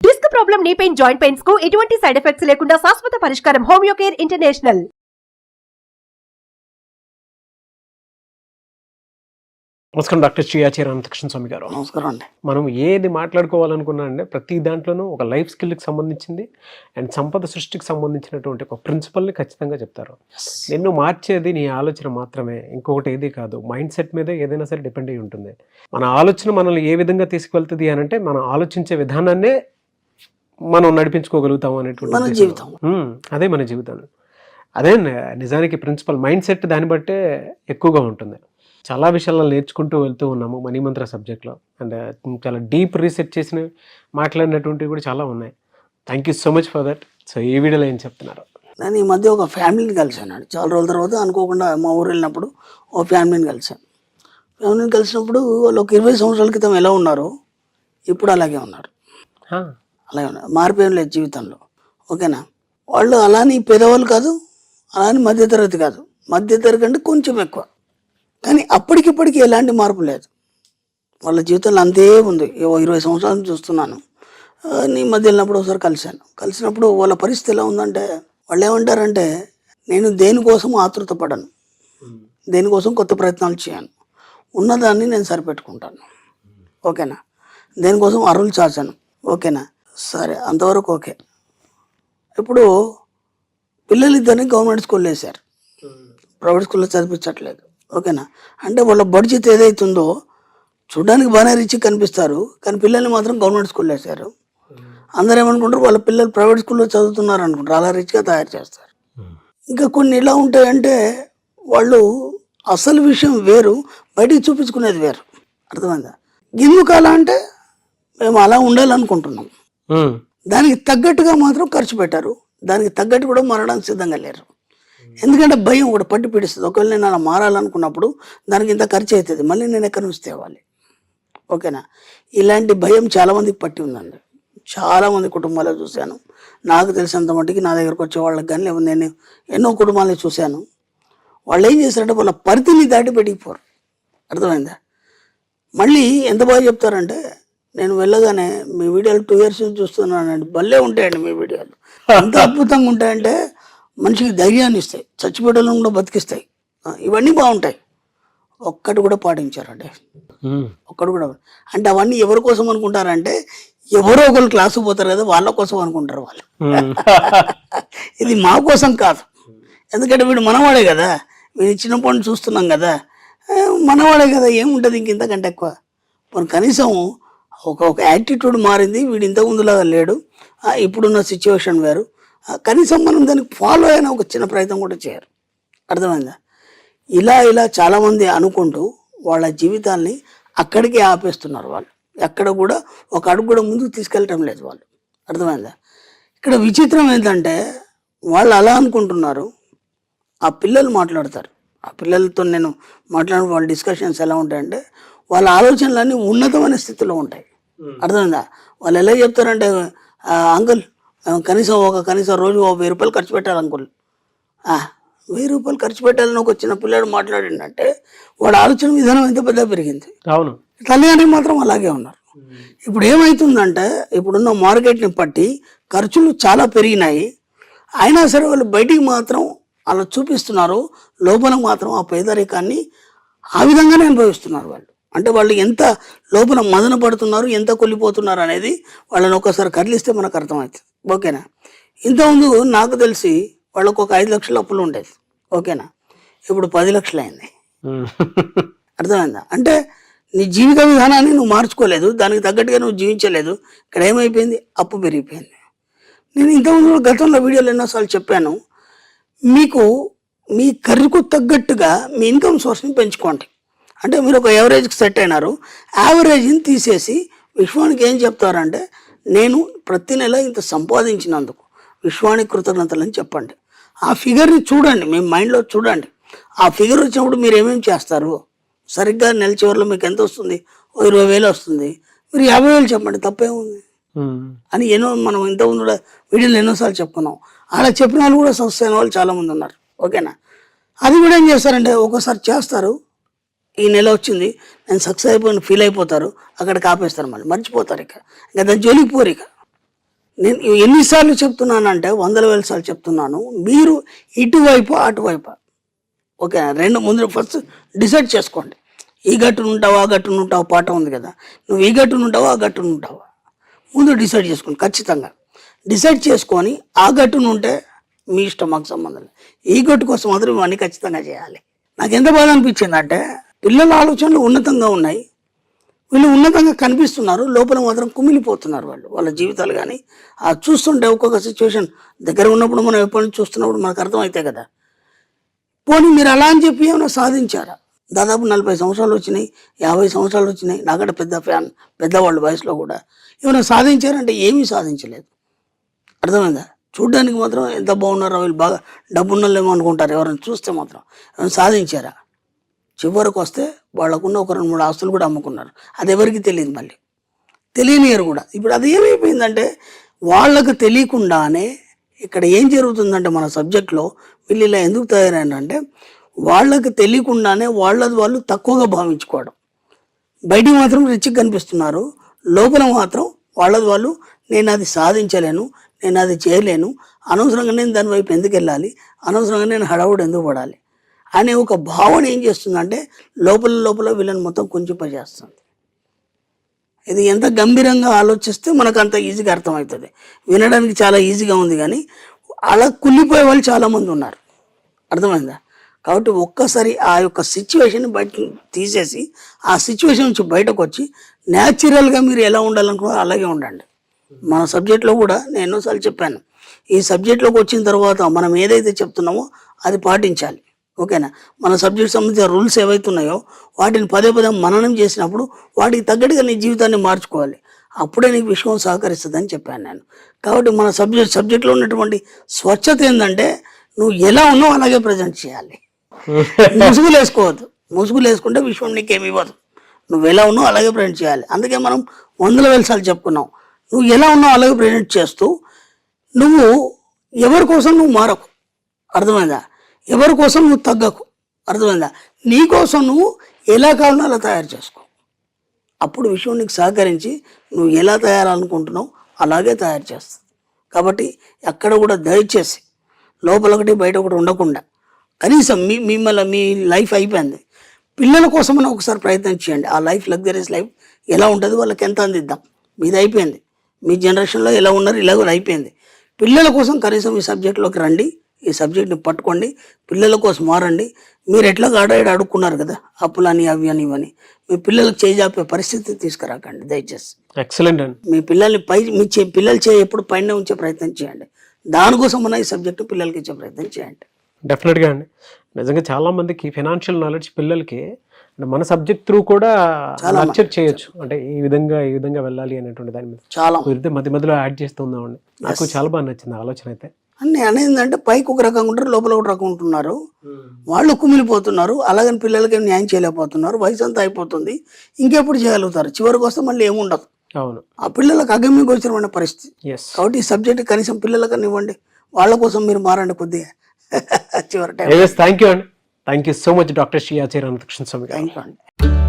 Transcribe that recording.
Disc problem, knee pain, joint pains కు ఎటువంటి side effects లేకుండా శాశ్వత పరిష్కారం హోమియో కేర్ ఇంటర్నేషనల్. నమస్కారం డాక్టర్ శ్రీ ఆచార్య రామకృష్ణ స్వామి గారు. నమస్కారం అండి. మనం ఏది మాట్లాడుకోవాలనుకున్నా అంటే ప్రతి దాంట్లోనూ ఒక లైఫ్ స్కిల్కి సంబంధించింది అండ్ సంపద సృష్టికి సంబంధించినటువంటి ఒక ప్రిన్సిపల్ని ఖచ్చితంగా చెప్తారు. నిన్ను మార్చేది నీ ఆలోచన మాత్రమే, ఇంకొకటి ఏది కాదు. మైండ్ సెట్ మీదే ఏదైనా సరే డిపెండ్ అయి ఉంటుంది. మన ఆలోచన మనల్ని ఏ విధంగా తీసుకువెళ్తుంది అని అంటే మనం ఆలోచించే విధానాన్నే మనం నడిపించుకోగలుగుతాం అనేటువంటి మన జీవితం. అదే మన జీవితం. అదే నిజానికి ప్రిన్సిపల్ మైండ్ సెట్ దాన్ని బట్టే ఎక్కువగా ఉంటుంది. చాలా విషయాలను నేర్చుకుంటూ వెళ్తూ ఉన్నాము మనీ మంత్ర సబ్జెక్ట్లో. అండ్ చాలా డీప్ రీసెర్చ్ చేసిన మాట్లాడినటువంటివి కూడా చాలా ఉన్నాయి. Thank you so much for that. So ఈ వీడియోలో ఏం చెప్తున్నారు? నేను ఈ మధ్య ఒక ఫ్యామిలీని కలిశాను. చాలా రోజుల తర్వాత అనుకోకుండా మా ఊరు వెళ్ళినప్పుడు ఓ ఫ్యామిలీని కలిశాను. ఫ్యామిలీని కలిసినప్పుడు వాళ్ళు ఒక 20 సంవత్సరాల క్రితం ఎలా ఉన్నారో ఇప్పుడు అలాగే ఉన్నారు. అలాగే ఉన్నారు, మారిపోయాం లేదు జీవితంలో. ఓకేనా? వాళ్ళు అలాని పేదవాళ్ళు కాదు, అలాని మధ్యతరగతి కాదు, మధ్యతరగతి అంటే కొంచెం ఎక్కువ. కానీ అప్పటికిప్పటికి ఎలాంటి మార్పు లేదు. వాళ్ళ జీవితంలో అంతే ఉంది. 20 సంవత్సరాల నుంచి చూస్తున్నాను. నీ మధ్య వెళ్ళినప్పుడు ఒకసారి కలిసినప్పుడు వాళ్ళ పరిస్థితి ఎలా ఉందంటే, వాళ్ళు ఏమంటారంటే, నేను దేనికోసం ఆతృత పడను, దేనికోసం కొత్త ప్రయత్నాలు చేయను, ఉన్నదాన్ని నేను సరిపెట్టుకుంటాను. ఓకేనా? దేనికోసం అరులు చాచాను. ఓకేనా? సరే, అంతవరకు ఓకే. ఇప్పుడు పిల్లలిద్దరిని గవర్నమెంట్ స్కూల్లో వేశారు, ప్రైవేట్ స్కూల్లో చదివించట్లేదు. ఓకేనా? అంటే వాళ్ళ బడ్జెట్ ఏదైతుందో చూడడానికి బాగానే రిచ్ కనిపిస్తారు, కానీ పిల్లల్ని మాత్రం గవర్నమెంట్ స్కూల్లో వేశారు. అందరూ ఏమనుకుంటారు, వాళ్ళ పిల్లలు ప్రైవేట్ స్కూల్లో చదువుతున్నారు అనుకుంటారు. అలా రిచ్గా తయారు చేస్తారు. ఇంకా కొన్ని ఎలా ఉంటాయంటే, వాళ్ళు అసలు విషయం వేరు, బయటికి చూపించుకునేది వేరు. అర్థమైందా? ఎందుకు అలా అంటే, మేము అలా ఉండాలనుకుంటున్నాం, దానికి తగ్గట్టుగా మాత్రం ఖర్చు పెట్టారు, దానికి తగ్గట్టు కూడా మారడానికి సిద్ధంగా లేరు. ఎందుకంటే భయం ఒకటి పట్టి పీడిస్తుంది. ఒకవేళ నేను అలా మారాలనుకున్నప్పుడు దానికి ఇంత ఖర్చు అవుతుంది, మళ్ళీ నేను ఎక్కడి నుంచి తేవాలి. ఓకేనా? ఇలాంటి భయం చాలామందికి పట్టి ఉందండి. చాలామంది కుటుంబాల్లో చూశాను. నాకు తెలిసినంత మట్టుకి నా దగ్గరకు వచ్చే వాళ్ళకి కానీ, లేకపోతే నేను ఎన్నో కుటుంబాలను చూశాను. వాళ్ళు ఏం చేశారంటే, వాళ్ళ పరిధిని దాటి పెట్టిపోరు. అర్థమైందా? మళ్ళీ ఎంత బాగా చెప్తారంటే, నేను వెళ్ళగానే మీ వీడియోలు 2 years నుంచి చూస్తున్నానండి, భలే ఉంటాయండి మీ వీడియోలు, ఎంత అద్భుతంగా ఉంటాయంటే మనిషికి ధైర్యాన్ని ఇస్తాయి, చచ్చిపోయేటోళ్ళను కూడా బతికిస్తాయి, ఇవన్నీ బాగుంటాయి. ఒక్కటి కూడా పాటించారండి, ఒక్కటి కూడా. అంటే అవన్నీ ఎవరి కోసం అనుకుంటారంటే, ఎవరో ఒకరు క్లాసు పోతారు కదా, వాళ్ళ కోసం అనుకుంటారు వాళ్ళు. ఇది మా కోసం కాదు. ఎందుకంటే వీడు మనవాడే కదా, వీడు చిన్నప్పటి నుంచి చూస్తున్నాం కదా, మనవాడే కదా, ఏముంటుంది ఇంతకంటే ఎక్కువ. మరి కనీసం ఒక యాటిట్యూడ్ మారింది, వీడు ఇంతకు ముందులాగా లేడు, ఇప్పుడున్న సిచ్యువేషన్ వేరు, కనీసం మనం దానికి ఫాలో అయిన ఒక చిన్న ప్రయత్నం కూడా చేయరు. అర్థమైందా? ఇలా చాలామంది అనుకుంటూ వాళ్ళ జీవితాన్ని అక్కడికే ఆపేస్తున్నారు. వాళ్ళు ఎక్కడ కూడా ఒక అడుగు కూడా ముందుకు తీసుకెళ్ళటం లేదు వాళ్ళు. అర్థమైందా? ఇక్కడ విచిత్రం ఏంటంటే, వాళ్ళు అలా అనుకుంటున్నారు, ఆ పిల్లలు మాట్లాడతారు. ఆ పిల్లలతో నేను మాట్లాడిన వాళ్ళ డిస్కషన్స్ ఎలా ఉంటాయంటే, వాళ్ళ ఆలోచనలన్నీ ఉన్నతమైన స్థితిలో ఉంటాయి. అర్థమైందా? వాళ్ళు ఎలా చెప్తారంటే, అంకుల్ కనీసం రోజు 1000 రూపాయలు ఖర్చు పెట్టాలి అంకుల్. 1000 రూపాయలు ఖర్చు పెట్టాలని ఒక చిన్న పిల్లాడు మాట్లాడిందంటే, వాడు ఆలోచన విధానం ఎంత పెద్ద పెరిగింది. అవును. తల్లిదండ్రులు మాత్రం అలాగే ఉన్నారు. ఇప్పుడు ఏమవుతుందంటే, ఇప్పుడున్న మార్కెట్ని బట్టి ఖర్చులు చాలా పెరిగినాయి. అయినా సరే వాళ్ళు బయటికి మాత్రం అలా చూపిస్తున్నారు, లోపల మాత్రం ఆ పేదరికాన్ని ఆ విధంగానే అనుభవిస్తున్నారు వాళ్ళు. అంటే వాళ్ళు ఎంత లోపల మదన పడుతున్నారు, ఎంత కొల్లిపోతున్నారు అనేది వాళ్ళని ఒకసారి కదిలిస్తే మనకు అర్థమవుతుంది. ఓకేనా? ఇంతకుముందు నాకు తెలిసి వాళ్ళకు ఒక 5 లక్షల అప్పులు ఉండేది. ఓకేనా? ఇప్పుడు 10 లక్షలు అయింది. అర్థమైందా? అంటే నీ జీవిత విధానాన్ని నువ్వు మార్చుకోలేదు, దానికి తగ్గట్టుగా నువ్వు జీవించలేదు. ఇక్కడ ఏమైపోయింది? అప్పు పెరిగిపోయింది. నేను ఇంతకుముందు గతంలో వీడియోలు ఎన్నోసార్లు చెప్పాను, మీకు మీ కర్రీకు తగ్గట్టుగా మీ ఇన్కమ్ సోర్స్ని పెంచుకోండి. అంటే మీరు ఒక యావరేజ్కి సెట్ అయినారు, యావరేజ్ని తీసేసి విశ్వానికి ఏం చెప్తారంటే, నేను ప్రతి నెల ఇంత సంపాదించినందుకు విశ్వానికి కృతజ్ఞతలని చెప్పండి. ఆ ఫిగర్ని చూడండి, మీ మైండ్లో చూడండి. ఆ ఫిగర్ వచ్చినప్పుడు మీరు ఏమేమి చేస్తారు? సరిగ్గా నెల చివరిలో మీకు ఎంత వస్తుంది? 20,000 వస్తుంది. మీరు 50,000 చెప్పండి, తప్పేముంది అని మనం ఇంతకుముందు వీడియోలో ఎన్నోసార్లు చెప్పుకున్నాం. అలా చెప్పిన వాళ్ళు కూడా సక్సెస్ అయిన వాళ్ళు చాలామంది ఉన్నారు. ఓకేనా? అది కూడా ఏం చేస్తారంటే, ఒక్కోసారి చేస్తారు, ఈ నెల వచ్చింది నేను సక్సెస్ అయిపోయిన ఫీల్ అయిపోతారు, అక్కడికి ఆపేస్తారు, మళ్ళీ మర్చిపోతారు, ఇంకా దాని జోలికి పోరు. ఇక నేను ఎన్నిసార్లు చెప్తున్నానంటే 100,000 సార్లు చెప్తున్నాను, మీరు ఇటువైపు అటువైపు ఓకే రెండు ముందు ఫస్ట్ డిసైడ్ చేసుకోండి. ఈ గట్టును ఉంటావా ఆ గట్టును ఉంటావా పాట ఉంది కదా, నువ్వు ఈ గట్టును ఉంటావా ఆ గట్టును ఉంటావా ముందు డిసైడ్ చేసుకోండి. ఖచ్చితంగా డిసైడ్ చేసుకొని ఆ గట్టును ఉంటే మీ ఇష్టం, మాకు సంబంధం లేదు. ఈ గట్టు కోసం మాత్రం ఇవన్నీ ఖచ్చితంగా చేయాలి. నాకు ఎంత బాధ అనిపించింది అంటే పిల్లల ఆలోచనలు ఉన్నతంగా ఉన్నాయి, వీళ్ళు ఉన్నతంగా కనిపిస్తున్నారు, లోపల మాత్రం కుమిలిపోతున్నారు వాళ్ళ జీవితాలు. కానీ ఆ చూస్తుంటే ఒక్కొక్క సిచ్యువేషన్ దగ్గర ఉన్నప్పుడు మనం ఎప్పటి నుంచి చూస్తున్నప్పుడు మనకు అర్థమవుతాయి కదా. పోనీ మీరు అలా అని చెప్పి ఏమైనా సాధించారా? దాదాపు 40 సంవత్సరాలు వచ్చినాయి, 50 సంవత్సరాలు వచ్చినాయి, నాకంటే పెద్ద ఫ్యాన్ పెద్దవాళ్ళు వయసులో కూడా. ఏమైనా సాధించారంటే ఏమీ సాధించలేదు. అర్థమైందా? చూడ్డానికి మాత్రం ఎంత బాగున్నారో, వీళ్ళు బాగా డబ్బున్నోళ్ళేమో అనుకుంటారు ఎవరైనా చూస్తే మాత్రం. ఏమైనా సాధించారా? చివరికి వస్తే వాళ్ళకున్న ఒక 2-3 ఆస్తులు కూడా అమ్ముకున్నారు. అది ఎవరికి తెలియదు, మళ్ళీ తెలియనియరు కూడా. ఇప్పుడు అది ఏమైపోయిందంటే వాళ్ళకు తెలియకుండానే ఇక్కడ ఏం జరుగుతుందంటే మన సబ్జెక్ట్లో వీళ్ళు ఇలా ఎందుకు తయారైనంటే వాళ్ళకి తెలియకుండానే వాళ్ళది వాళ్ళు తక్కువగా భావించుకోవడం. బయటికి మాత్రం రిచ్గా కనిపిస్తున్నారు, లోపల మాత్రం వాళ్ళది వాళ్ళు నేను అది సాధించలేను, నేను అది చేయలేను, అనవసరంగా నేను దాని వైపు ఎందుకు వెళ్ళాలి, అనవసరంగా నేను హడావుడు ఎందుకు పడాలి అనే ఒక భావన ఏం చేస్తుందంటే లోపల వీళ్ళని మొత్తం కుంచిపజేస్తుంది. ఇది ఎంత గంభీరంగా ఆలోచిస్తే మనకు అంత ఈజీగా అర్థమవుతుంది. వినడానికి చాలా ఈజీగా ఉంది కానీ అలా కుళ్ళిపోయే వాళ్ళు చాలామంది ఉన్నారు. అర్థమైందా? కాబట్టి ఒక్కసారి ఆ యొక్క సిచ్యువేషన్ బయట తీసేసి ఆ సిచ్యువేషన్ నుంచి బయటకు వచ్చి న్యాచురల్గా మీరు ఎలా ఉండాలనుకున్నారో అలాగే ఉండండి. మన సబ్జెక్ట్లో కూడా నేను ఎన్నోసార్లు చెప్పాను, ఈ సబ్జెక్ట్లోకి వచ్చిన తర్వాత మనం ఏదైతే చెప్తున్నామో అది పాటించాలి. ఓకేనా? మన సబ్జెక్ట్ సంబంధించిన రూల్స్ ఏవైతున్నాయో వాటిని పదే మననం చేసినప్పుడు వాటికి తగ్గట్టుగా నీ జీవితాన్ని మార్చుకోవాలి. అప్పుడే నీకు విశ్వం సహకరిస్తుంది అని చెప్పాను నేను. కాబట్టి మన సబ్జెక్ట్లో ఉన్నటువంటి స్వచ్ఛత ఏంటంటే నువ్వు ఎలా ఉన్నావు అలాగే ప్రజెంట్ చేయాలి. ముసుగులు వేసుకోవద్దు. ముసుగులు వేసుకుంటే విశ్వం నీకేమి ఇవ్వదు. నువ్వు ఎలా ఉన్నావు అలాగే ప్రజెంట్ చేయాలి. అందుకే మనం 100,000 సార్లు చెప్పుకున్నాం. నువ్వు ఎలా ఉన్నావు అలాగే ప్రజెంట్ చేస్తూ నువ్వు ఎవరి కోసం నువ్వు మారకు. అర్థమైందా? ఎవరి కోసం నువ్వు తగ్గకు. అర్థమైందా? నీ కోసం నువ్వు ఎలా కావాలో అలా తయారు చేసుకో. అప్పుడు విషయం నీకు సహకరించి నువ్వు ఎలా తయారనుకుంటున్నావు అలాగే తయారు చేస్తుంది. కాబట్టి అక్కడ కూడా దయచేసి లోపల ఒకటి బయట ఒకటి ఉండకుండా కనీసం మిమ్మల్ని మీ లైఫ్ అయిపోయింది, పిల్లల కోసమైనా ఒకసారి ప్రయత్నం చేయండి. ఆ లైఫ్ లగ్జరీస్ లైఫ్ ఎలా ఉంటుంది, వాళ్ళకి ఎంత అందిద్దాం. మీది అయిపోయింది, మీ జనరేషన్లో ఎలా ఉన్నారు ఇలా కూడా అయిపోయింది. పిల్లల కోసం కనీసం ఈ సబ్జెక్ట్లోకి రండి, ఈ సబ్జెక్ట్ని పట్టుకోండి, పిల్లల కోసం మారండి. మీరు ఎట్లా ఆడాడు అడుక్కున్నారు కదా అప్పులని అవి అని ఇవని, మీ పిల్లలకు చేజాపే పరిస్థితి తీసుకురాకండి దయచేసి. ఎక్సలెంట్ అండి. మీ పిల్లల్ని పిల్లలు ఎప్పుడు పైన ఉంచే ప్రయత్నం చేయండి. దానికోసం మన ఈ సబ్జెక్టు పిల్లలకి ఇచ్చే ప్రయత్నం చేయండి. డెఫినెట్గా అండి. నిజంగా చాలా మందికి ఫైనాన్షియల్ నాలెడ్జ్ పిల్లలకి అంటే మన సబ్జెక్ట్ త్రూ కూడా నర్చర్ చేయొచ్చు. అంటే ఈ విధంగా వెళ్ళాలి అనేటువంటి దాని మీద చాలా మధ్యలో యాడ్ చేస్తుందామండి. నాకు చాలా బాగా నచ్చింది ఆలోచన అయితే. అన్నీ అనేందంటే పైకి ఒక రకంగా ఉంటారు, లోపల ఒక రకం ఉంటున్నారు, వాళ్ళు కుమిలిపోతున్నారు. అలాగని పిల్లలకి న్యాయం చేయలేకపోతున్నారు. వయసు అంతా అయిపోతుంది, ఇంకెప్పుడు చేయగలుగుతారు? చివరికి వస్తే మళ్ళీ ఏముండదు. అవును, ఆ పిల్లలకు అగమ్య గోచరమైన పరిస్థితి. కాబట్టి ఈ సబ్జెక్ట్ కనీసం పిల్లలకన్నా ఇవ్వండి, వాళ్ళ కోసం మీరు మారండి కొద్దిగా చివరి టైం. థ్యాంక్ యూ అండి. Thank you so much doctor Shri Acharya Anantakrishna Swami. Thank you అండి.